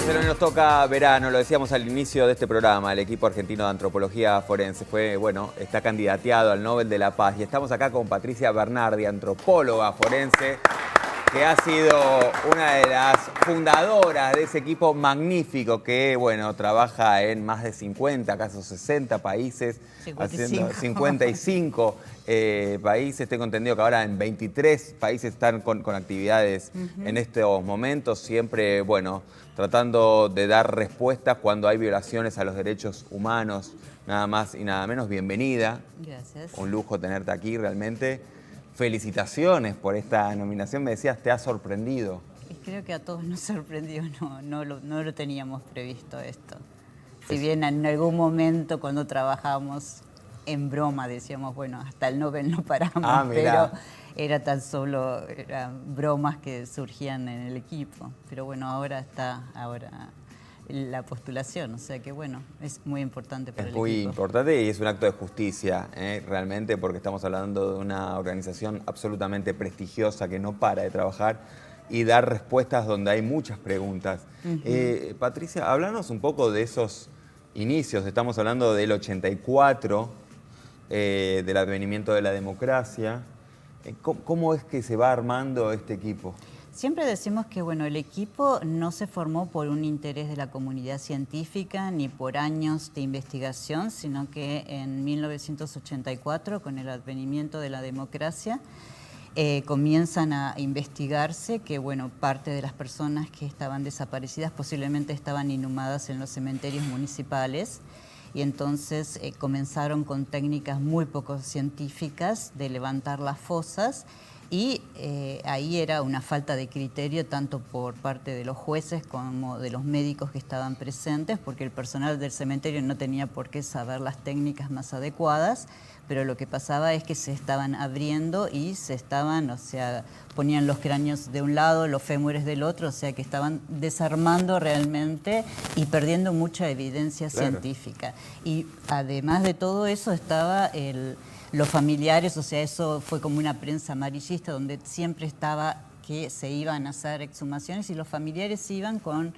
Pero nos toca verano, lo decíamos al inicio de este programa, el equipo argentino de antropología forense está candidateado al Nobel de la Paz y estamos acá con Patricia Bernardi, antropóloga forense, que ha sido una de las fundadoras de ese equipo magnífico que, trabaja en más de 50, casi 60 países, 55. haciendo 55 países. Tengo entendido que ahora en 23 países están con actividades en estos momentos, siempre, tratando de dar respuestas cuando hay violaciones a los derechos humanos, nada más y nada menos. Bienvenida. Gracias. Un lujo tenerte aquí, realmente. Felicitaciones por esta nominación. Me decías, te ha sorprendido. Y creo que a todos nos sorprendió, no lo teníamos previsto esto. Si bien en algún momento cuando trabajábamos en broma decíamos, bueno, hasta el Nobel no paramos, pero era tan solo bromas que surgían en el equipo. Pero bueno, ahora está la postulación, o sea que bueno, es muy importante para el equipo. Es muy importante y es un acto de justicia, realmente, porque estamos hablando de una organización absolutamente prestigiosa que no para de trabajar y dar respuestas donde hay muchas preguntas. Patricia, háblanos un poco de esos inicios. Estamos hablando del 84, del advenimiento de la democracia. ¿Cómo es que se va armando este equipo? Siempre decimos que el equipo no se formó por un interés de la comunidad científica ni por años de investigación, sino que en 1984, con el advenimiento de la democracia, comienzan a investigarse que parte de las personas que estaban desaparecidas posiblemente estaban inhumadas en los cementerios municipales. Y entonces comenzaron con técnicas muy poco científicas de levantar las fosas. Y ahí era una falta de criterio tanto por parte de los jueces como de los médicos que estaban presentes, porque el personal del cementerio no tenía por qué saber las técnicas más adecuadas, pero lo que pasaba es que se estaban abriendo y ponían los cráneos de un lado, los fémures del otro, o sea que estaban desarmando realmente y perdiendo mucha evidencia científica. Y además de todo eso estaba los familiares, o sea, eso fue como una prensa amarillista donde siempre estaba que se iban a hacer exhumaciones y los familiares iban con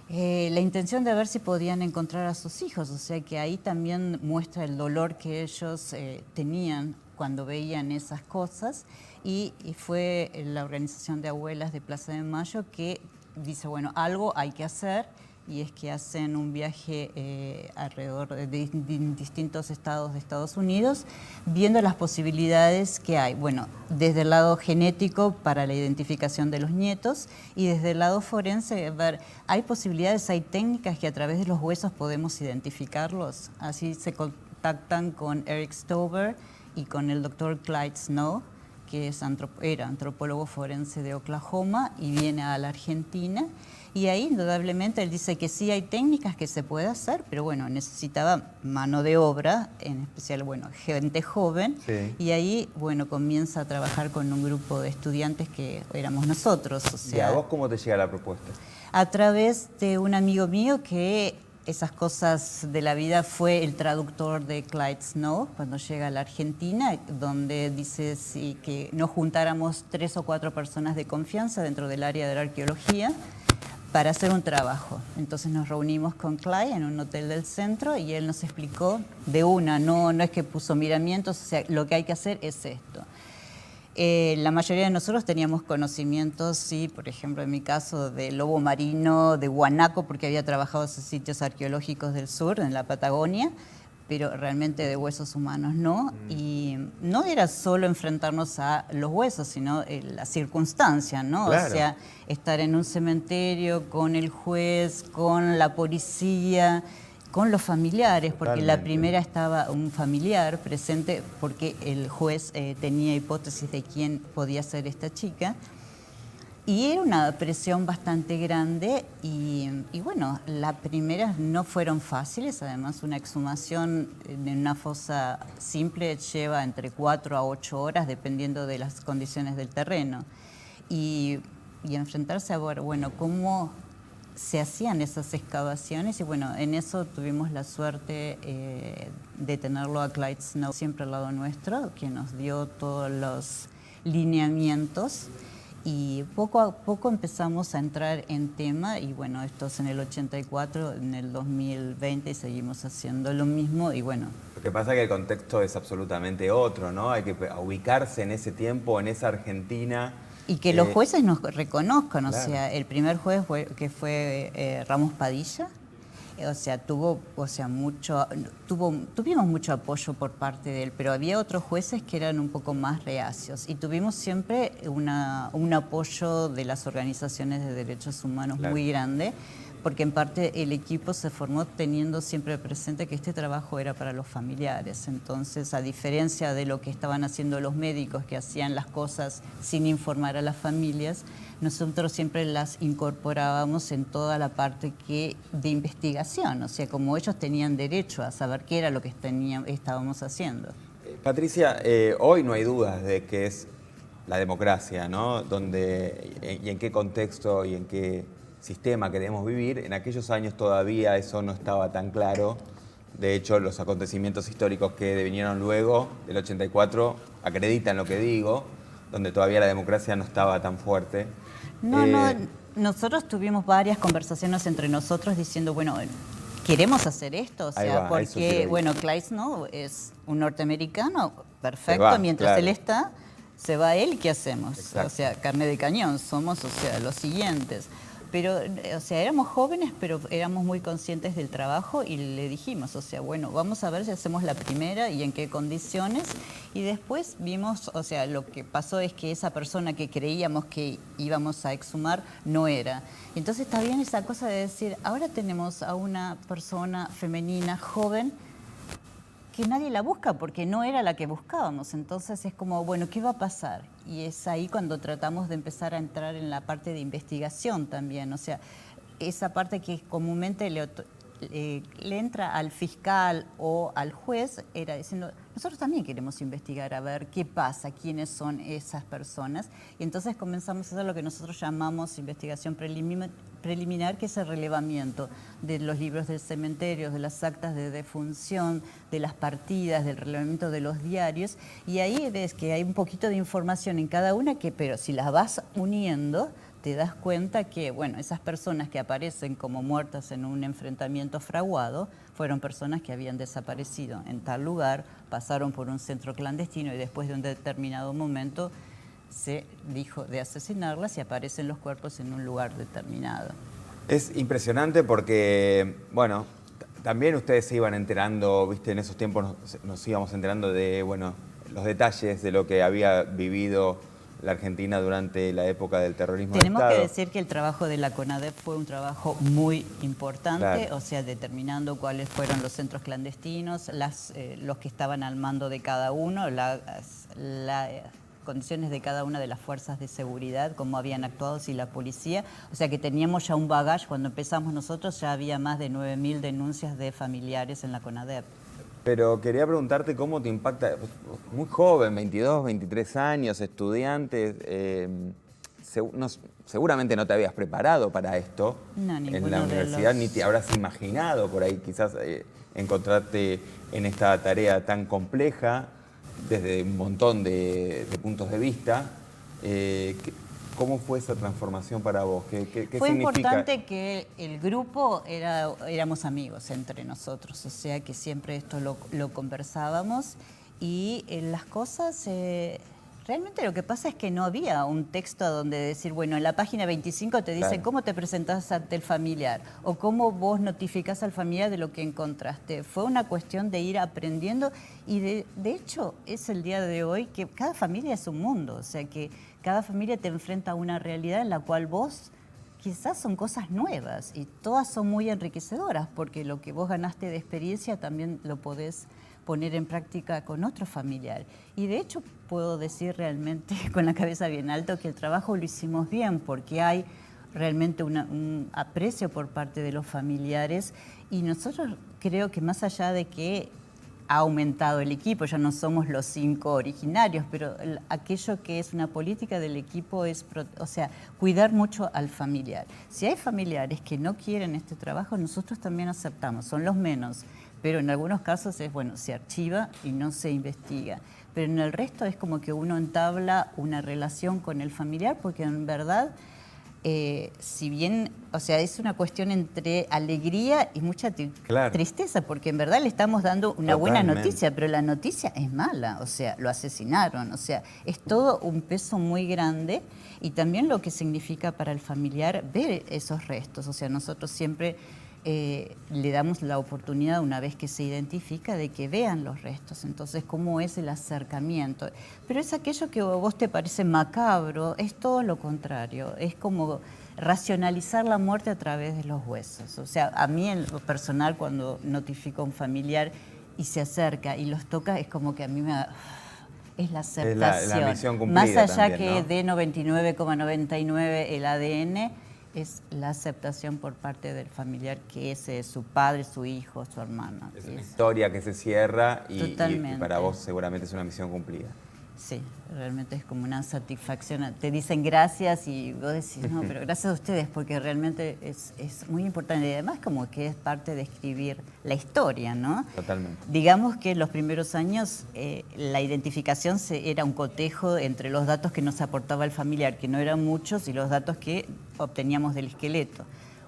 la intención de ver si podían encontrar a sus hijos, o sea que ahí también muestra el dolor que ellos tenían cuando veían esas cosas y fue la organización de abuelas de Plaza de Mayo que dice, algo hay que hacer. Y es que hacen un viaje alrededor de distintos estados de Estados Unidos, viendo las posibilidades que hay. Desde el lado genético para la identificación de los nietos y desde el lado forense, ver, hay posibilidades, hay técnicas que a través de los huesos podemos identificarlos. Así se contactan con Eric Stover y con el doctor Clyde Snow, que era antropólogo forense de Oklahoma y viene a la Argentina. Y ahí, indudablemente, él dice que sí hay técnicas que se puede hacer, pero necesitaba mano de obra, en especial, gente joven. Sí. Y ahí, comienza a trabajar con un grupo de estudiantes que éramos nosotros. O sea, ¿y a vos cómo te llega la propuesta? A través de un amigo mío que esas cosas de la vida fue el traductor de Clyde Snow cuando llega a la Argentina, donde dice que nos juntáramos 3 o 4 personas de confianza dentro del área de la arqueología para hacer un trabajo. Entonces nos reunimos con Clyde en un hotel del centro y él nos explicó de no es que puso miramientos, o sea, lo que hay que hacer es esto. La mayoría de nosotros teníamos conocimientos, sí, por ejemplo, en mi caso, de lobo marino, de guanaco, porque había trabajado en esos sitios arqueológicos del sur, en la Patagonia, pero realmente de huesos humanos no. Y no era solo enfrentarnos a los huesos, sino la circunstancia, ¿no? Claro. O sea, estar en un cementerio con el juez, con la policía, con los familiares, porque la primera estaba un familiar presente, porque el juez tenía hipótesis de quién podía ser esta chica. Y era una presión bastante grande y las primeras no fueron fáciles. Además, una exhumación en una fosa simple lleva entre 4 a 8 horas, dependiendo de las condiciones del terreno. Y enfrentarse a ver, cómo se hacían esas excavaciones y en eso tuvimos la suerte de tenerlo a Clyde Snow siempre al lado nuestro, que nos dio todos los lineamientos. Y poco a poco empezamos a entrar en tema y bueno, esto es en el 84, en el 2020 y seguimos haciendo lo mismo y bueno. Lo que pasa es que el contexto es absolutamente otro, ¿no? Hay que ubicarse en ese tiempo, en esa Argentina. Y que los jueces nos reconozcan, claro. O sea, el primer juez que fue Ramos Padilla, o sea, tuvimos mucho apoyo por parte de él, pero había otros jueces que eran un poco más reacios y tuvimos siempre un apoyo de las organizaciones de derechos humanos muy grande, porque en parte el equipo se formó teniendo siempre presente que este trabajo era para los familiares. Entonces, a diferencia de lo que estaban haciendo los médicos, que hacían las cosas sin informar a las familias, nosotros siempre las incorporábamos en toda la parte de investigación. O sea, como ellos tenían derecho a saber qué era lo que estábamos haciendo. Patricia, hoy no hay dudas de que es la democracia, ¿no? Y en qué contexto y en qué sistema queremos vivir. En aquellos años todavía eso no estaba tan claro. De hecho, los acontecimientos históricos que vinieron luego del 84 acreditan lo que digo, donde todavía la democracia no estaba tan fuerte. No, nosotros tuvimos varias conversaciones entre nosotros diciendo, bueno, ¿queremos hacer esto? O sea, porque, bueno, Kleist, es un norteamericano, perfecto, mientras él está, se va él, ¿qué hacemos? Exacto. O sea, carne de cañón, somos, o sea, los siguientes. Pero, o sea, éramos jóvenes, pero éramos muy conscientes del trabajo y le dijimos, o sea, bueno, vamos a ver si hacemos la primera y en qué condiciones. Y después vimos, o sea, lo que pasó es que esa persona que creíamos que íbamos a exhumar no era. Entonces está bien esa cosa de decir, ahora tenemos a una persona femenina, joven, que nadie la busca porque no era la que buscábamos. Entonces es como, bueno, ¿qué va a pasar? Y es ahí cuando tratamos de empezar a entrar en la parte de investigación también. O sea, esa parte que comúnmente le entra al fiscal o al juez, era diciendo, nosotros también queremos investigar a ver qué pasa, quiénes son esas personas. Y entonces comenzamos a hacer lo que nosotros llamamos investigación preliminar, que es el relevamiento de los libros del cementerio, de las actas de defunción, de las partidas, del relevamiento de los diarios. Y ahí ves que hay un poquito de información en cada una, pero si las vas uniendo, te das cuenta que, bueno, esas personas que aparecen como muertas en un enfrentamiento fraguado fueron personas que habían desaparecido en tal lugar, pasaron por un centro clandestino y después de un determinado momento se dijo de asesinarlas y aparecen los cuerpos en un lugar determinado. Es impresionante porque, bueno, también ustedes se iban enterando, viste, en esos tiempos nos íbamos enterando de, bueno, los detalles de lo que había vivido la Argentina durante la época del terrorismo de Estado. Tenemos que decir que el trabajo de la CONADEP fue un trabajo muy importante, o sea, determinando cuáles fueron los centros clandestinos, los que estaban al mando de cada uno, las condiciones de cada una de las fuerzas de seguridad, cómo habían actuado, si la policía. O sea que teníamos ya un bagaje, cuando empezamos nosotros ya había más de 9.000 denuncias de familiares en la CONADEP. Pero quería preguntarte cómo te impacta, muy joven, 22, 23 años, estudiante, seguramente no te habías preparado para esto en la universidad, ni te habrás imaginado por ahí quizás encontrarte en esta tarea tan compleja desde un montón de puntos de vista. ¿Cómo fue esa transformación para vos? ¿Qué fue significa? Importante que el grupo éramos amigos entre nosotros, o sea que siempre esto lo conversábamos y las cosas, realmente lo que pasa es que no había un texto donde decir, bueno, en la página 25 te dice cómo te presentás ante el familiar o cómo vos notificás al familiar de lo que encontraste. Fue una cuestión de ir aprendiendo y de hecho es el día de hoy que cada familia es un mundo, o sea que cada familia te enfrenta a una realidad en la cual vos quizás son cosas nuevas y todas son muy enriquecedoras porque lo que vos ganaste de experiencia también lo podés poner en práctica con otro familiar. Y de hecho puedo decir realmente con la cabeza bien alto que el trabajo lo hicimos bien porque hay realmente un aprecio por parte de los familiares y nosotros creo que más allá de que ha aumentado el equipo, ya no somos los 5 originarios, pero aquello que es una política del equipo es, o sea, cuidar mucho al familiar. Si hay familiares que no quieren este trabajo, nosotros también aceptamos, son los menos, pero en algunos casos es, bueno, se archiva y no se investiga. Pero en el resto es como que uno entabla una relación con el familiar, porque en verdad, si bien, o sea, es una cuestión entre alegría y mucha tristeza, porque en verdad le estamos dando una buena noticia, pero la noticia es mala, o sea, lo asesinaron, o sea, es todo un peso muy grande, y también lo que significa para el familiar ver esos restos, o sea, nosotros siempre le damos la oportunidad, una vez que se identifica, de que vean los restos. Entonces, ¿cómo es el acercamiento? Pero es aquello que a vos te parece macabro, es todo lo contrario. Es como racionalizar la muerte a través de los huesos. O sea, a mí en lo personal, cuando notifico a un familiar y se acerca y los toca, es como que a mí me... Es la aceptación. La misión cumplida. Más allá también, que de 99,99 el ADN, es la aceptación por parte del familiar que ese es su padre, su hijo, su hermano. Es una historia que se cierra y para vos seguramente es una misión cumplida. Sí, realmente es como una satisfacción. Te dicen gracias y vos decís, no, pero gracias a ustedes, porque realmente es muy importante. Y además como que es parte de escribir la historia, ¿no? Totalmente. Digamos que en los primeros años la identificación era un cotejo entre los datos que nos aportaba el familiar, que no eran muchos, y los datos que obteníamos del esqueleto.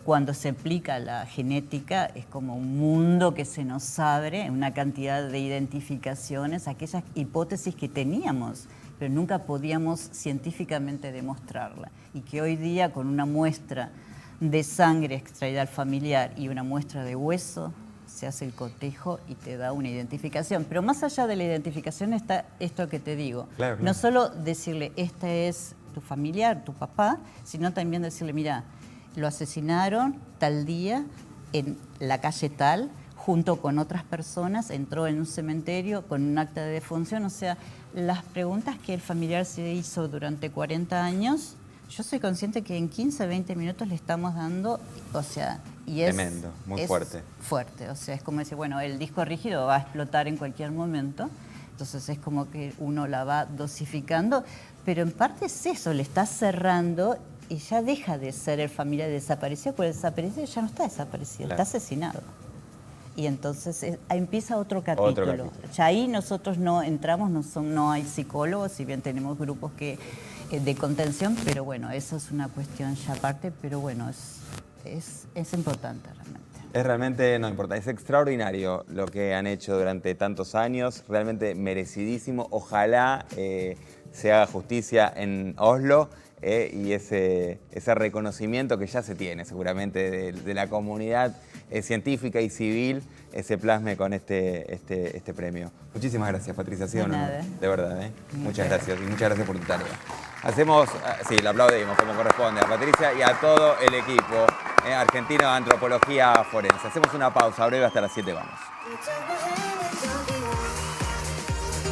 Cuando se aplica la genética es como un mundo que se nos abre, una cantidad de identificaciones, aquellas hipótesis que teníamos, pero nunca podíamos científicamente demostrarla. Y que hoy día con una muestra de sangre extraída al familiar y una muestra de hueso, se hace el cotejo y te da una identificación. Pero más allá de la identificación está esto que te digo. Claro. No solo decirle, este es tu familiar, tu papá, sino también decirle, mira, lo asesinaron tal día en la calle tal, junto con otras personas, entró en un cementerio con un acta de defunción. O sea, las preguntas que el familiar se hizo durante 40 años, yo soy consciente que en 15, 20 minutos le estamos dando, o sea, y es... Tremendo, muy fuerte. Fuerte, o sea, es como decir, bueno, el disco rígido va a explotar en cualquier momento, entonces es como que uno la va dosificando, pero en parte es eso, le está cerrando y ya deja de ser el familiar desaparecido, porque el desaparecido ya no está desaparecido, claro, está asesinado. Y entonces empieza otro capítulo. Ya ahí nosotros no entramos, no hay psicólogos, si bien tenemos grupos de contención, pero bueno, eso es una cuestión ya aparte, pero bueno, es importante realmente. Es realmente, no importa, es extraordinario lo que han hecho durante tantos años, realmente merecidísimo. Ojalá se haga justicia en Oslo. Y ese reconocimiento que ya se tiene seguramente de la comunidad científica y civil se plasme con este premio. Muchísimas gracias, Patricia, ha sido un honor, de verdad. Muchas gracias y muchas gracias por tu tarea. Hacemos, sí, le aplaudimos como corresponde a Patricia y a todo el equipo argentino de Antropología Forense. Hacemos una pausa breve, hasta las 7 vamos.